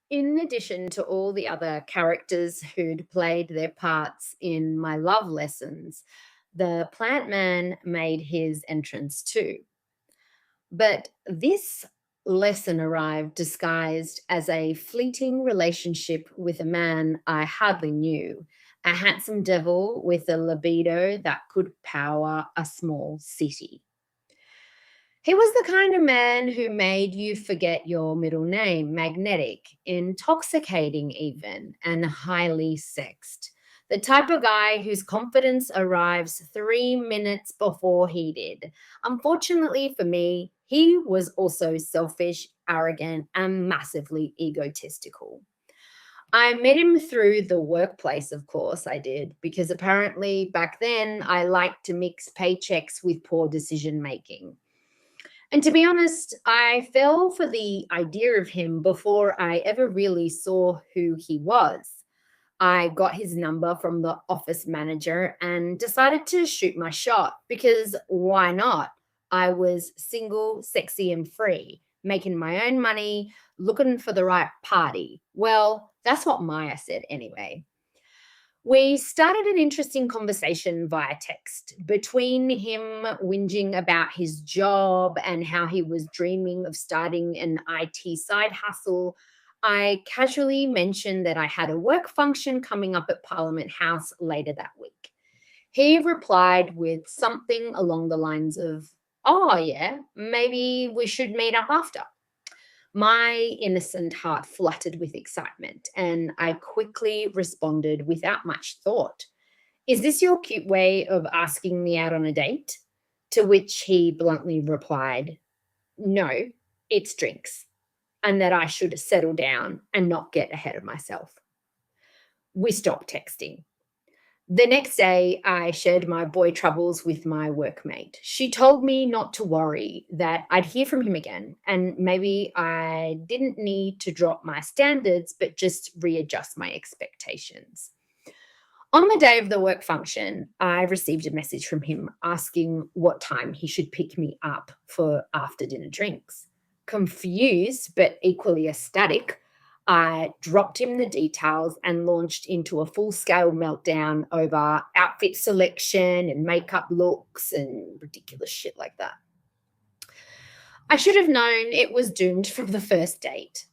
In addition to all the other characters who'd played their parts in my love lessons, the plant man made his entrance too. But this lesson arrived disguised as a fleeting relationship with a man I hardly knew, a handsome devil with a libido that could power a small city. He was the kind of man who made you forget your middle name, magnetic, intoxicating, even, and highly sexed. The type of guy whose confidence arrives 3 minutes before he did. Unfortunately for me, he was also selfish, arrogant, and massively egotistical. I met him through the workplace, of course, I did, because apparently back then I liked to mix paychecks with poor decision making. And to be honest, I fell for the idea of him before I ever really saw who he was. I got his number from the office manager and decided to shoot my shot because why not? I was single, sexy, and free, making my own money, looking for the right party. Well, that's what Maya said anyway. We started an interesting conversation via text between him whinging about his job and how he was dreaming of starting an IT side hustle. I casually mentioned that I had a work function coming up at Parliament House later that week. He replied with something along the lines of, "Oh, yeah, maybe we should meet up after." My innocent heart fluttered with excitement, and I quickly responded without much thought. "Is this your cute way of asking me out on a date?" To which he bluntly replied, "No, it's drinks, and that I should settle down and not get ahead of myself." We stopped texting. The next day, I shared my boy troubles with my workmate. She told me not to worry, that I'd hear from him again, and maybe I didn't need to drop my standards, but just readjust my expectations. On the day of the work function, I received a message from him asking what time he should pick me up for after dinner drinks. Confused, but equally ecstatic, I dropped him the details and launched into a full scale meltdown over outfit selection and makeup looks and ridiculous shit like that. I should have known it was doomed from the first date.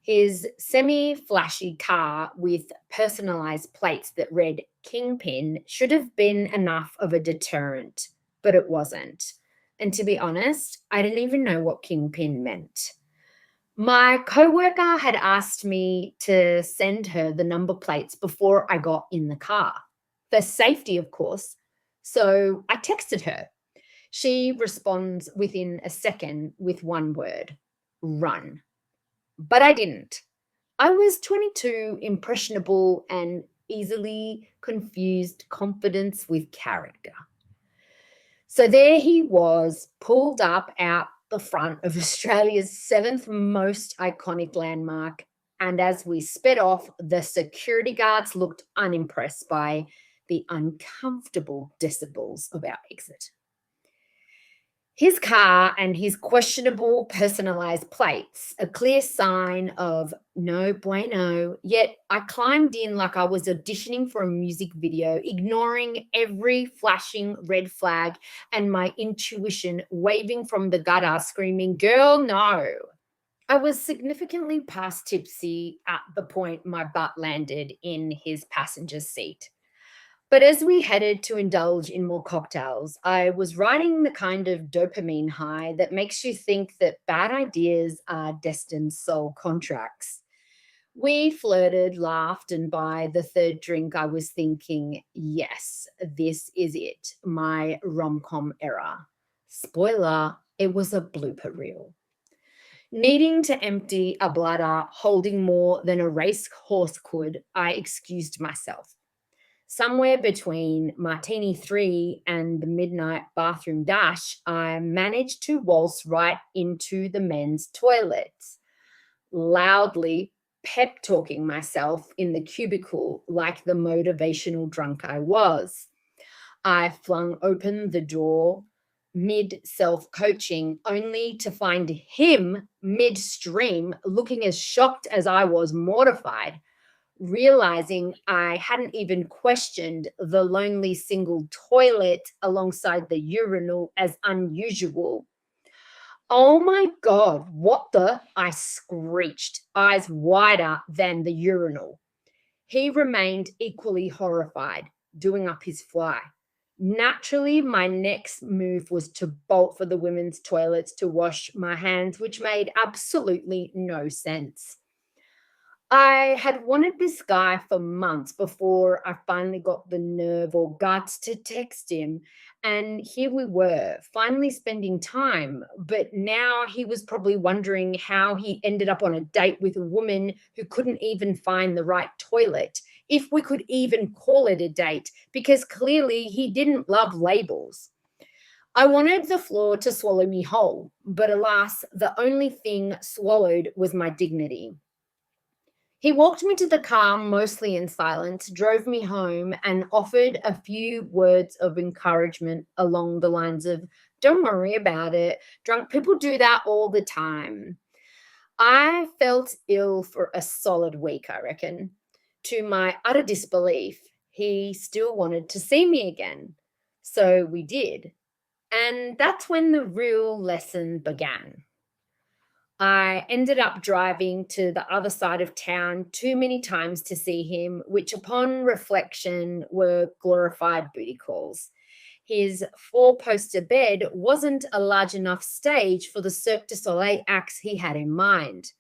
His semi flashy car with personalized plates that read Kingpin should have been enough of a deterrent, but it wasn't. And to be honest, I didn't even know what Kingpin meant. My coworker had asked me to send her the number plates before I got in the car, for safety, of course. So I texted her. She responds within a second with one word: run. But I didn't. I was 22, impressionable, and easily confused confidence with character. So there he was, pulled up out the front of Australia's seventh most iconic landmark. And as we sped off, the security guards looked unimpressed by the uncomfortable decibels of our exit. His car and his questionable personalized plates, a clear sign of no bueno, yet I climbed in like I was auditioning for a music video, ignoring every flashing red flag and my intuition waving from the gutter, screaming, "Girl, no." I was significantly past tipsy at the point my butt landed in his passenger seat. But as we headed to indulge in more cocktails, I was riding the kind of dopamine high that makes you think that bad ideas are destined soul contracts. We flirted, laughed, and by the third drink, I was thinking, yes, this is it, my rom com era. Spoiler, it was a blooper reel. Needing to empty a bladder holding more than a racehorse could, I excused myself. Somewhere between Martini 3 and the midnight bathroom dash, I managed to waltz right into the men's toilets, loudly pep talking myself in the cubicle like the motivational drunk I was. I flung open the door, mid self coaching, only to find him midstream looking as shocked as I was mortified, realizing I hadn't even questioned the lonely single toilet alongside the urinal as unusual. Oh my God, what the? I screeched, eyes wider than the urinal. He remained equally horrified, doing up his fly. Naturally, my next move was to bolt for the women's toilets to wash my hands, which made absolutely no sense. I had wanted this guy for months before I finally got the nerve or guts to text him. And here we were, finally spending time. But now he was probably wondering how he ended up on a date with a woman who couldn't even find the right toilet, if we could even call it a date, because clearly he didn't love labels. I wanted the floor to swallow me whole, but alas, the only thing swallowed was my dignity. He walked me to the car mostly in silence, drove me home, and offered a few words of encouragement along the lines of, "Don't worry about it. Drunk people do that all the time." I felt ill for a solid week, I reckon. To my utter disbelief, he still wanted to see me again. So we did. And that's when the real lesson began. I ended up driving to the other side of town too many times to see him, which upon reflection were glorified booty calls. His four-poster bed wasn't a large enough stage for the Cirque du Soleil acts he had in mind.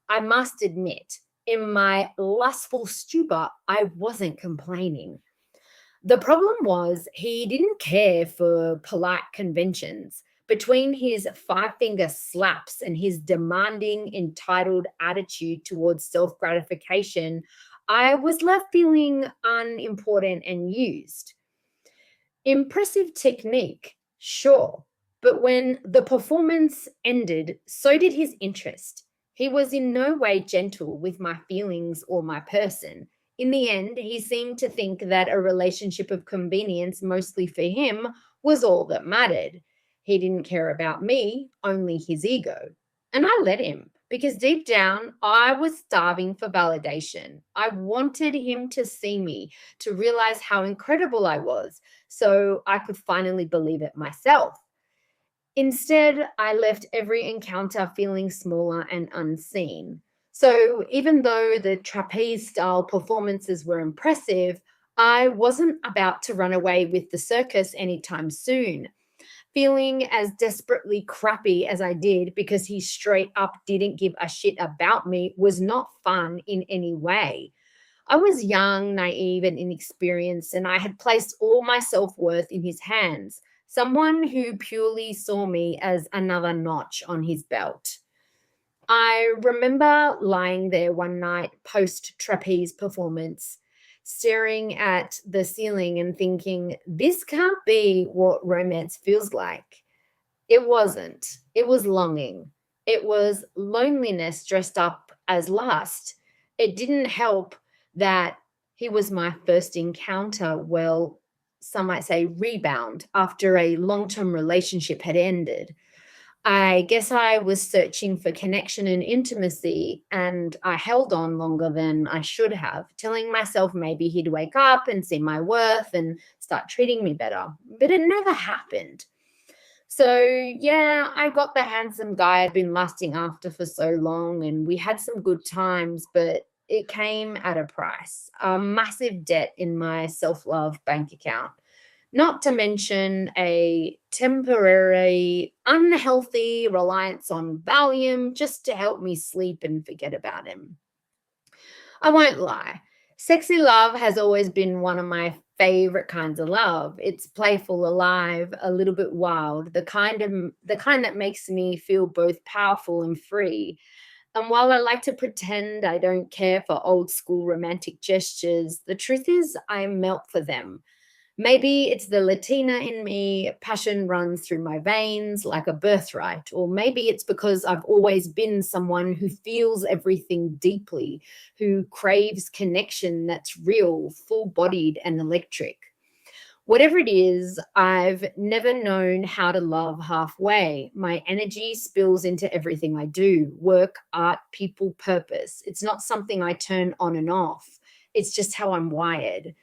I must admit, in my lustful stupor, I wasn't complaining. The problem was he didn't care for polite conventions. Between his five-finger slaps and his demanding, entitled attitude towards self gratification, I was left feeling unimportant and used. Impressive technique, sure, but when the performance ended, so did his interest. He was in no way gentle with my feelings or my person. In the end, he seemed to think that a relationship of convenience, mostly for him, was all that mattered. He didn't care about me, only his ego. And I let him because deep down, I was starving for validation. I wanted him to see me, to realize how incredible I was, so I could finally believe it myself. Instead, I left every encounter feeling smaller and unseen. So even though the trapeze style performances were impressive, I wasn't about to run away with the circus anytime soon. Feeling as desperately crappy as I did because he straight up didn't give a shit about me was not fun in any way. I was young, naive, and inexperienced, and I had placed all my self worth in his hands, someone who purely saw me as another notch on his belt. I remember lying there one night post trapeze performance, staring at the ceiling and thinking, this can't be what romance feels like. It wasn't. It was longing. It was loneliness dressed up as lust. It didn't help that he was my first encounter, well, some might say rebound, after a long term relationship had ended. I guess I was searching for connection and intimacy, and I held on longer than I should have, telling myself maybe he'd wake up and see my worth and start treating me better. But it never happened. So, yeah, I got the handsome guy I'd been lusting after for so long, and we had some good times, but it came at a price, a massive debt in my self love bank account. Not to mention a temporary, unhealthy reliance on Valium just to help me sleep and forget about him. I won't lie. Sexy love has always been one of my favorite kinds of love. It's playful, alive, a little bit wild, the kind that makes me feel both powerful and free. And while I like to pretend I don't care for old school romantic gestures, the truth is I melt for them. Maybe it's the Latina in me, passion runs through my veins like a birthright. Or maybe it's because I've always been someone who feels everything deeply, who craves connection that's real, full bodied, and electric. Whatever it is, I've never known how to love halfway. My energy spills into everything I do: work, art, people, purpose. It's not something I turn on and off, it's just how I'm wired.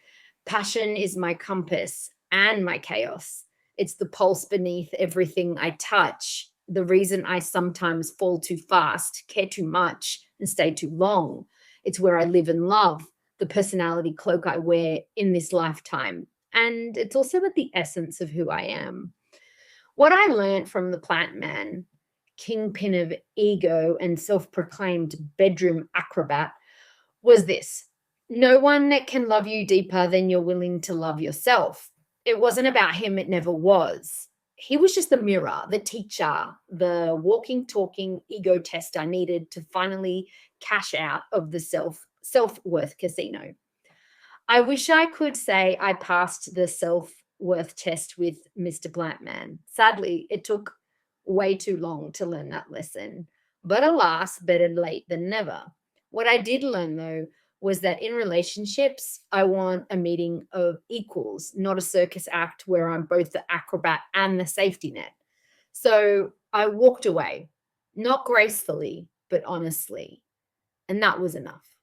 Passion is my compass and my chaos. It's the pulse beneath everything I touch. The reason I sometimes fall too fast, care too much, and stay too long. It's where I live and love, the personality cloak I wear in this lifetime. And it's also at the essence of who I am. What I learned from the plant man, kingpin of ego and self proclaimed bedroom acrobat, was this: no one that can love you deeper than you're willing to love yourself. It wasn't about him, it never was. He was just the mirror, the teacher, the walking, talking ego test I needed to finally cash out of the self-worth casino. I wish I could say I passed the self-worth test with Mr. Blackman. Sadly, it took way too long to learn that lesson. But alas, better late than never. What I did learn, though, was that in relationships, I want a meeting of equals, not a circus act where I'm both the acrobat and the safety net. So I walked away, not gracefully, but honestly. And that was enough.